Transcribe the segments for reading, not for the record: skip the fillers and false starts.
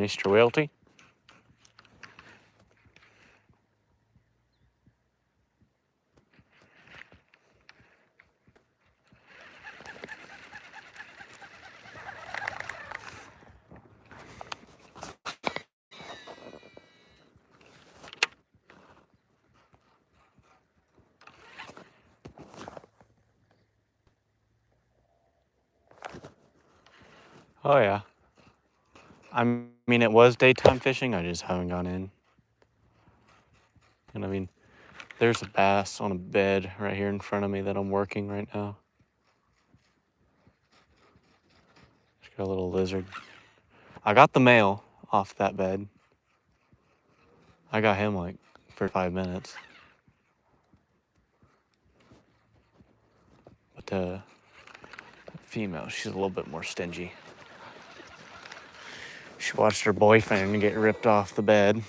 Mr. Welty. Oh, yeah. I mean, it was daytime fishing. I just haven't gone in. And I mean, there's a bass on a bed right here in front of me that I'm working right now. Just got a little lizard. I got the male off that bed. I got him like for 5 minutes. But the female, she's a little bit more stingy. She watched her boyfriend get ripped off the bed.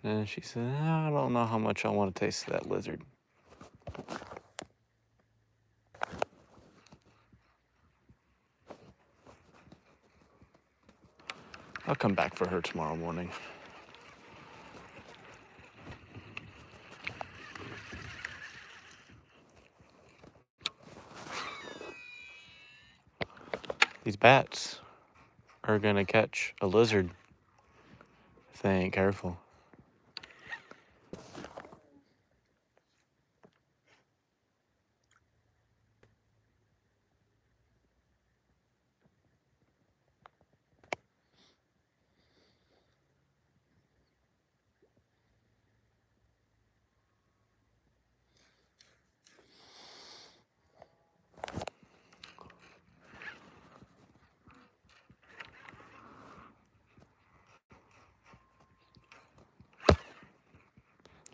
And she said, I don't know how much I want to taste that lizard. I'll come back for her tomorrow morning. These bats are gonna catch a lizard if they ain't careful.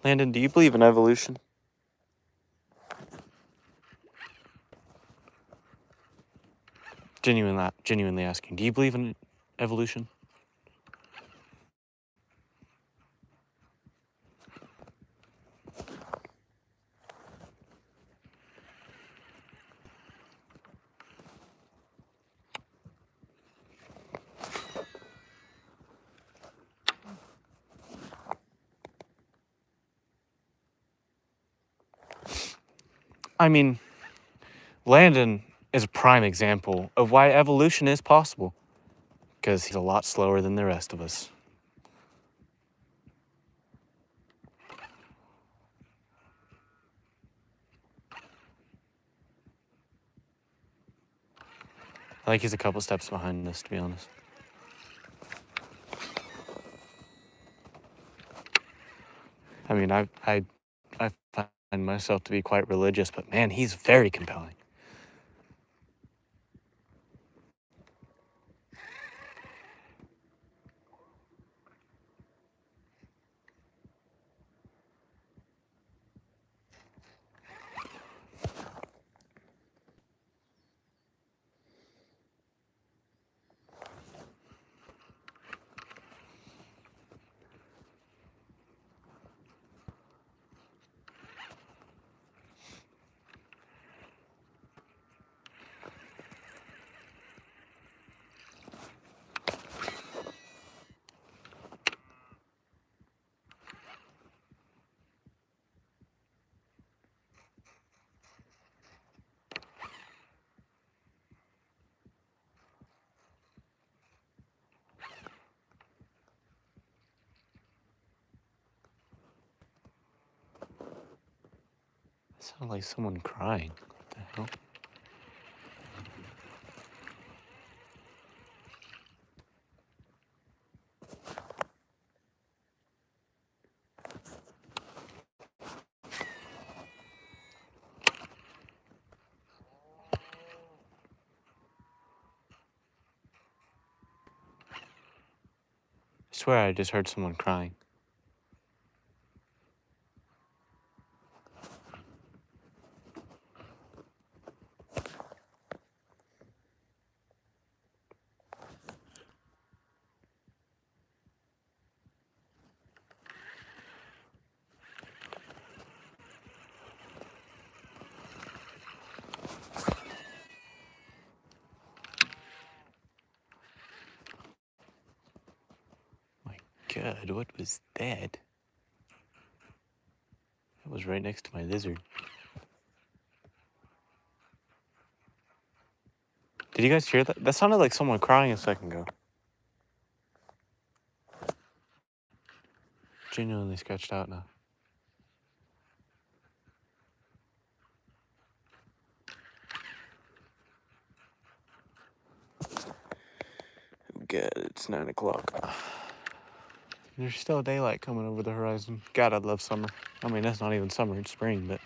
Landon, do you believe in evolution? Genuinely asking, do you believe in evolution? I mean, Landon is a prime example of why evolution is possible, because he's a lot slower than the rest of us. I think he's a couple steps behind us, to be honest. I mean, I find myself to be quite religious, but man, he's very compelling. It sounded like someone crying. What the hell? I swear I just heard someone crying. God, what was that? That was right next to my lizard. Did you guys hear that? That sounded like someone crying a second ago. Genuinely sketched out now. Oh God, it's 9 o'clock. There's still daylight coming over the horizon. God, I love summer. I mean, that's not even summer, it's spring, but...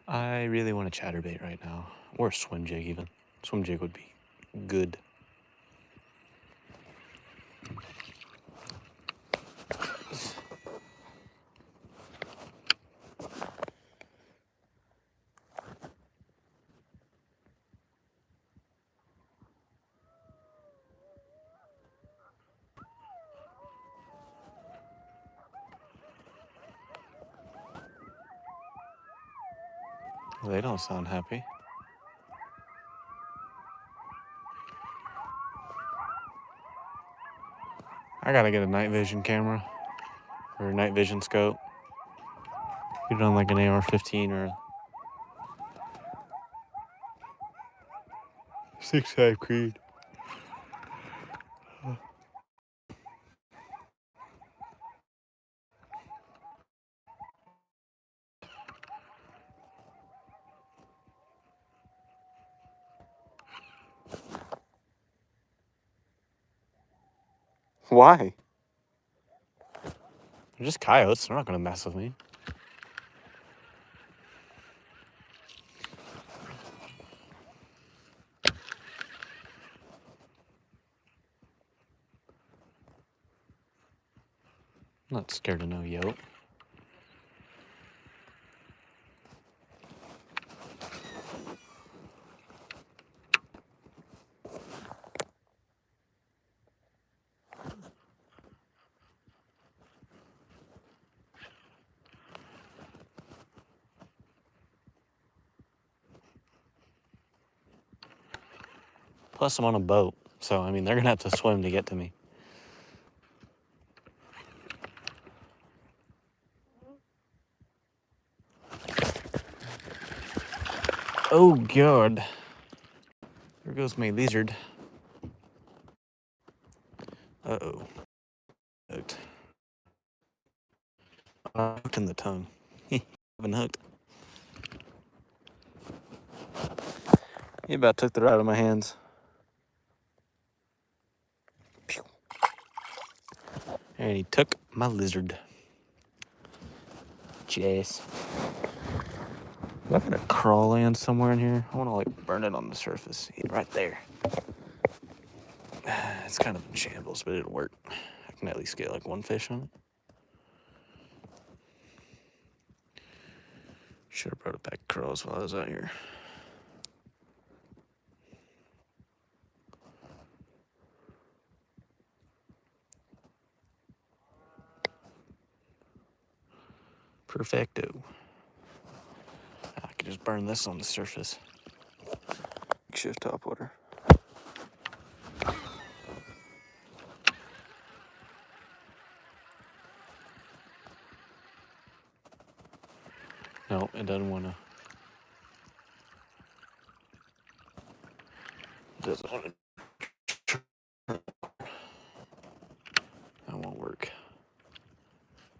I really want a chatterbait right now. Or a swim jig, even. Swim jig would be good. They don't sound happy. I gotta get a night vision camera. Or a night vision scope. Get it on like an AR-15 or a 6.5 Creed. Why? They're just coyotes. They're not gonna mess with me. I'm not scared of no yote. Plus, I'm on a boat, so I mean, they're gonna have to swim to get to me. Oh God! There goes my lizard. Uh-oh. Hooked. Hooked in the tongue. Been hooked. He about took the rod out of my hands. Pew. And he took my lizard. Jeez. I'm gonna crawl in somewhere in here. I wanna like burn it on the surface. Yeah, right there. It's kind of in shambles, but it'll work. I can at least get like one fish on it. Should have brought a pack of crawls while I was out here. Perfecto. I could just burn this on the surface. Shift top water. No, it doesn't want to. Doesn't want to. That won't work.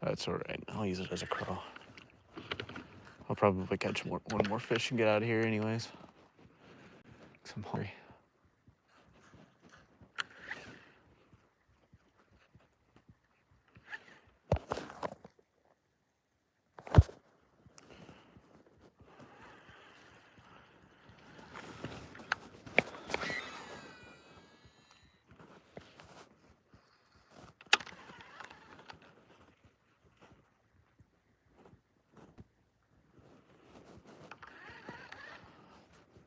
That's all right. I'll use it as a crawl. I'll probably catch one more fish and get out of here anyways. 'Cause I'm hungry.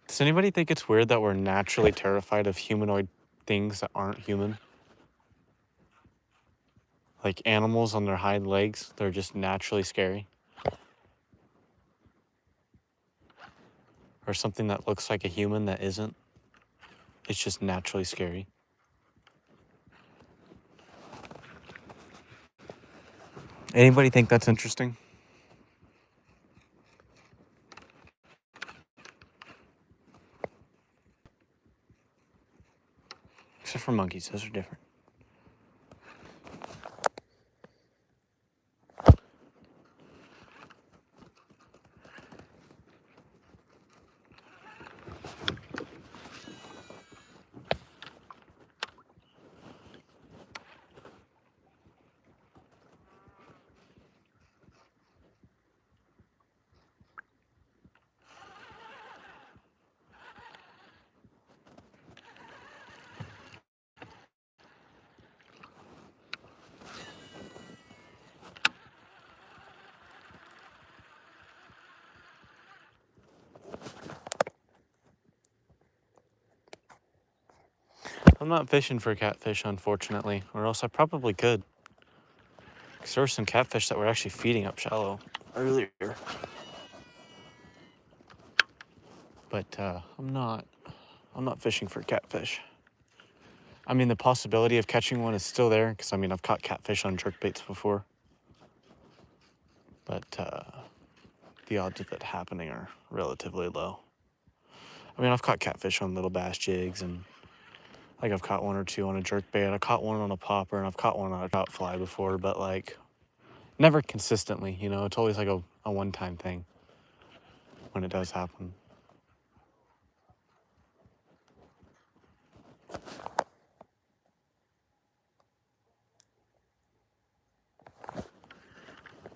Does anybody think it's weird that we're naturally terrified of humanoid things that aren't human? Like animals on their hind legs, they're just naturally scary. Or something that looks like a human that isn't. It's just naturally scary. Anybody think that's interesting? Except for monkeys, those are different. I'm not fishing for catfish, unfortunately, or else I probably could. Because there were some catfish that were actually feeding up shallow earlier. But I'm not fishing for catfish. I mean, the possibility of catching one is still there, because I mean, I've caught catfish on jerkbaits before. But the odds of it happening are relatively low. I mean, I've caught catfish on little bass jigs, and like I've caught one or two on a jerkbait. I caught one on a popper, and I've caught one on a trout fly before, but like never consistently, you know. It's always like a one-time thing when it does happen.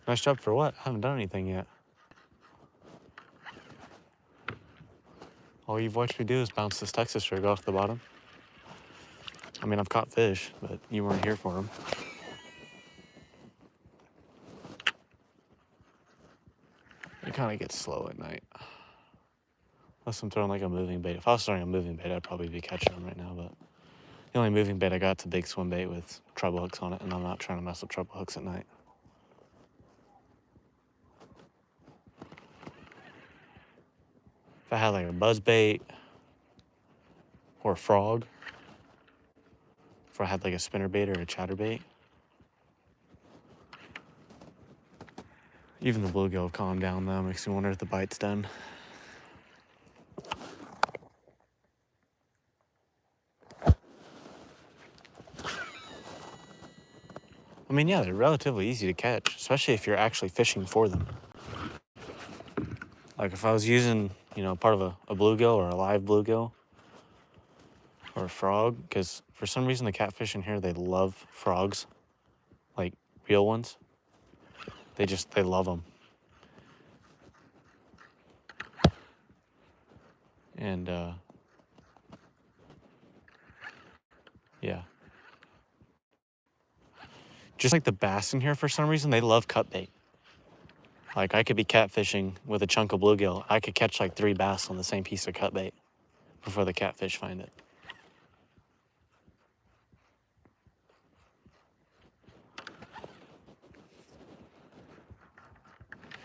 Nice job for what? I haven't done anything yet. All you've watched me do is bounce this Texas rig off the bottom. I mean, I've caught fish, but you weren't here for them. It kind of gets slow at night. Unless I'm throwing like a moving bait. If I was throwing a moving bait, I'd probably be catching them right now, but the only moving bait I got is a big swim bait with treble hooks on it, and I'm not trying to mess with treble hooks at night. If I had like a buzz bait or a frog, if I had like a spinner bait or a chatter bait, even the bluegill will calm down though. Makes me wonder if the bite's done. I mean, yeah, they're relatively easy to catch, especially if you're actually fishing for them. Like if I was using, you know, part of a bluegill or a live bluegill or a frog, because for some reason the catfish in here, they love frogs, like real ones. They love them. And yeah. Just like the bass in here, for some reason, they love cut bait. Like I could be catfishing with a chunk of bluegill. I could catch like 3 bass on the same piece of cut bait before the catfish find it.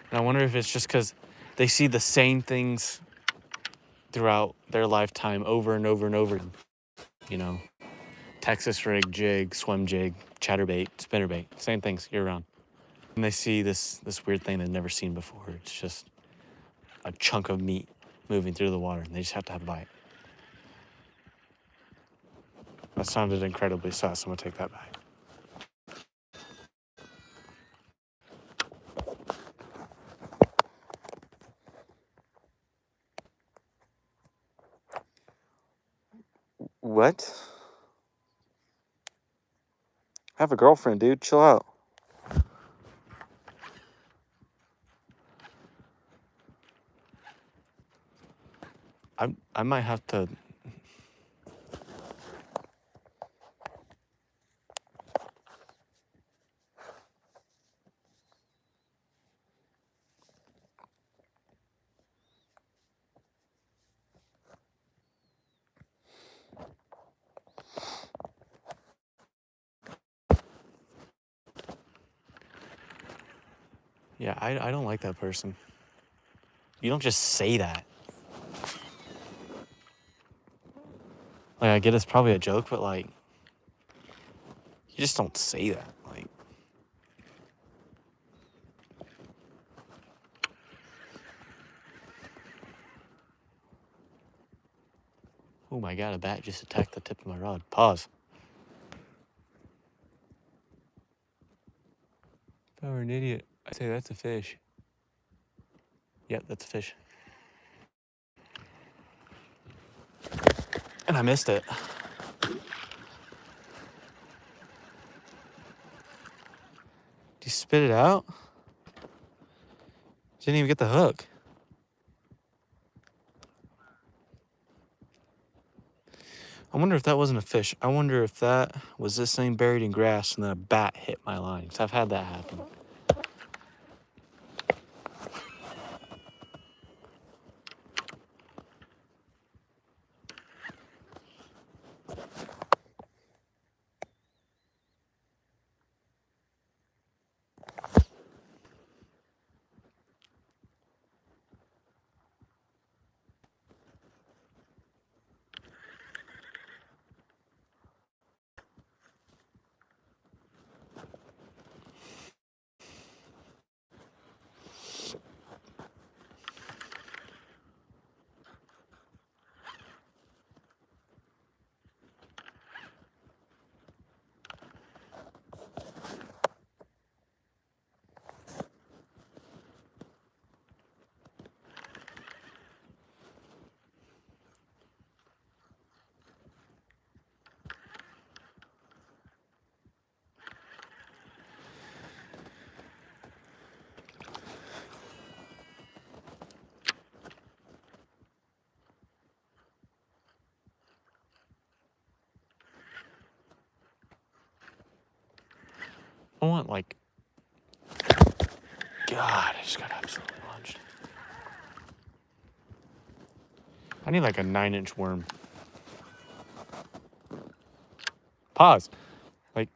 And I wonder if it's just because they see the same things throughout their lifetime over and over and over. You know, Texas rig, jig, swim jig, chatterbait, spinnerbait, same things year round. And they see this weird thing they've never seen before. It's just, a chunk of meat moving through the water, and they just have to have a bite. That sounded incredibly sus. I'm gonna take that back. What? I have a girlfriend, dude. Chill out. I might have to. Yeah, I don't like that person. You don't just say that. Like, I get it's probably a joke, but like, you just don't say that. Like, oh my god, a bat just attacked the tip of my rod. Pause. If I were an idiot, I'd say that's a fish. Yep, that's a fish. And I missed it. Did you spit it out? Didn't even get the hook. I wonder if that wasn't a fish. I wonder if that was this thing buried in grass and then a bat hit my line. 'Cause I've had that happen. I want like, God, I just got absolutely punched. I need like a 9-inch worm. Pause. Like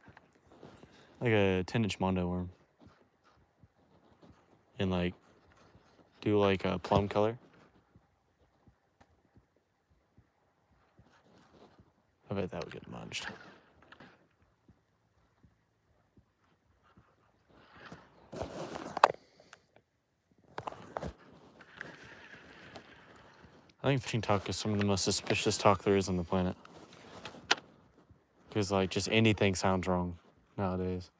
a 10-inch Mondo worm. And like, do like a plum color. I bet that would get munched. I think fishing talk is some of the most suspicious talk there is on the planet. Because, like, just anything sounds wrong nowadays.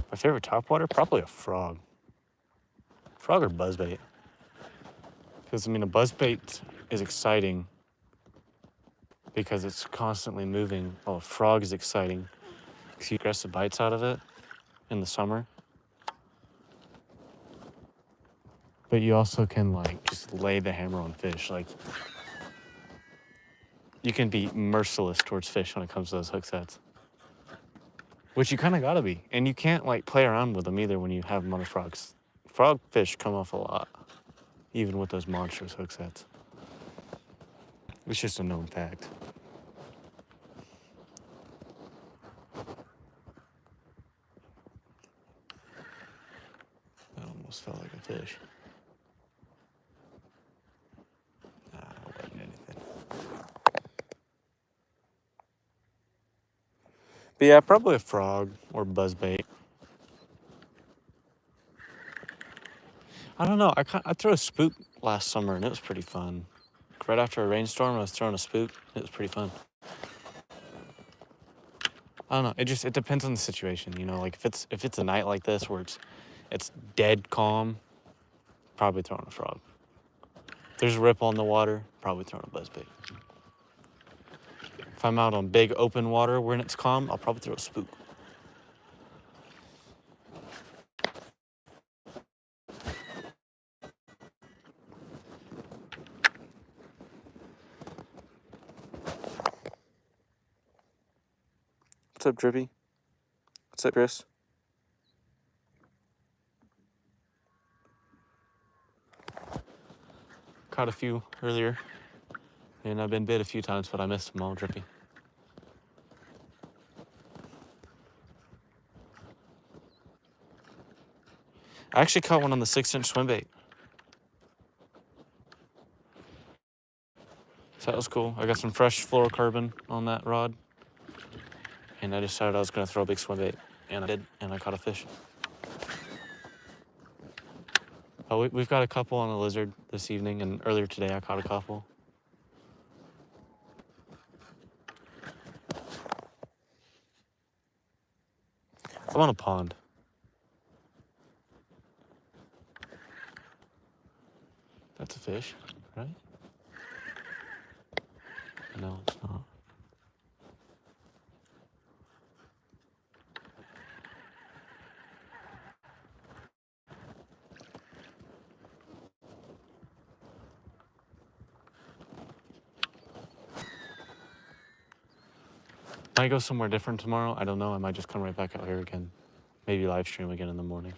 My favorite topwater? Probably a frog. Frog or buzzbait. Because, I mean, a buzzbait is exciting because it's constantly moving. Oh, a frog is exciting. You aggressive bites out of it in the summer. But you also can like just lay the hammer on fish. Like you can be merciless towards fish when it comes to those hook sets. Which you kind of gotta be. And you can't like play around with them either when you have them on the frogs. Frog fish come off a lot, even with those monstrous hook sets. It's just a known fact. That almost felt like a fish. Nah, it wasn't anything. But yeah, probably a frog or buzzbait. I don't know. I threw a spook last summer and it was pretty fun. Right after a rainstorm, I was throwing a spook. It was pretty fun. I don't know. It depends on the situation, you know. Like if it's a night like this where it's dead calm, probably throwing a frog. If there's a ripple in the water, probably throwing a buzzbait. If I'm out on big open water when it's calm, I'll probably throw a spook. What's up, Drippy? What's up, Chris? Caught a few earlier, and I've been bit a few times, but I missed them all, Drippy. I actually caught one on the 6-inch swim bait. So that was cool. I got some fresh fluorocarbon on that rod, and I decided I was going to throw a big swim bait, and I did, and I caught a fish. Oh, we've got a couple on the lizard this evening, and earlier today I caught a couple. I'm on a pond. That's a fish, right? No, it's not. Might go somewhere different tomorrow. I don't know. I might just come right back out here again. Maybe live stream again in the morning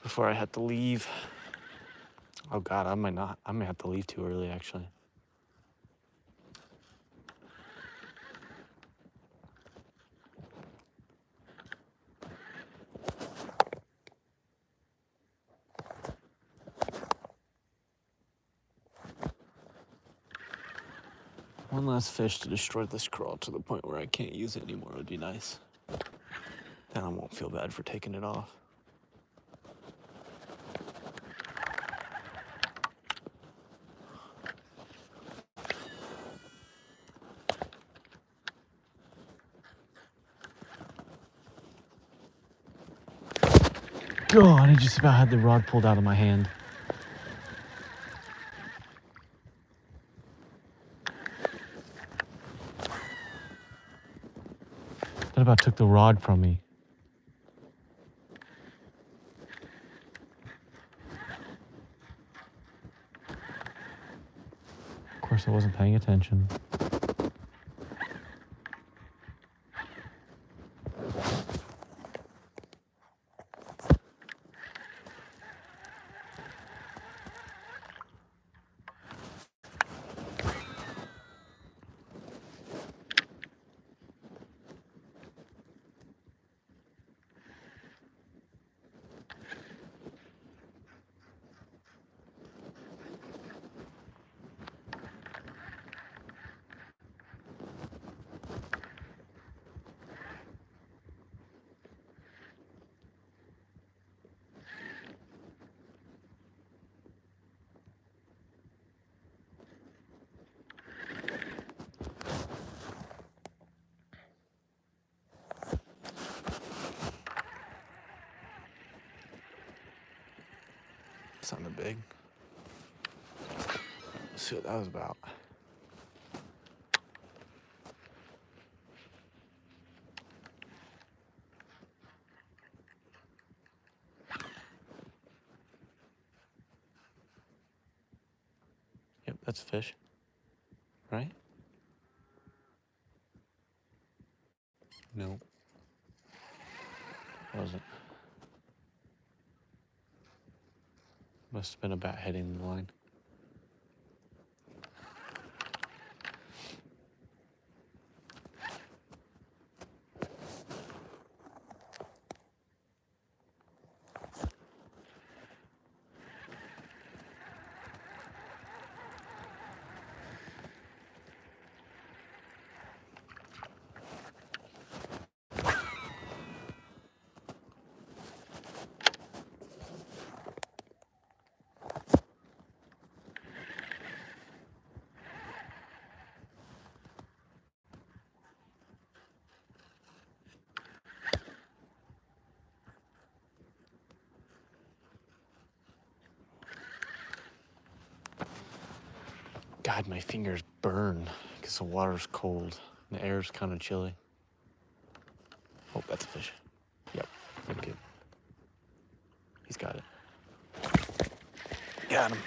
before I have to leave. Oh God, I might not. I may have to leave too early, actually. One last fish to destroy this crawl to the point where I can't use it anymore would be nice. Then I won't feel bad for taking it off. God, I just about had the rod pulled out of my hand. That about took the rod from me. Of course, I wasn't paying attention. Something big. Let's see what that was about. That's a fish, right? No, wasn't. Must have been a bat hitting the line. God, my fingers burn because the water's cold and the air's kind of chilly. Oh, that's a fish. Yep, good kid. He's got it. Got him.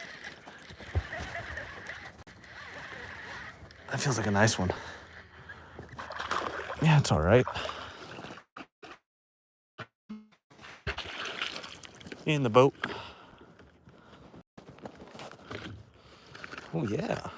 That feels like a nice one. Yeah, it's all right. In the boat. Oh, yeah.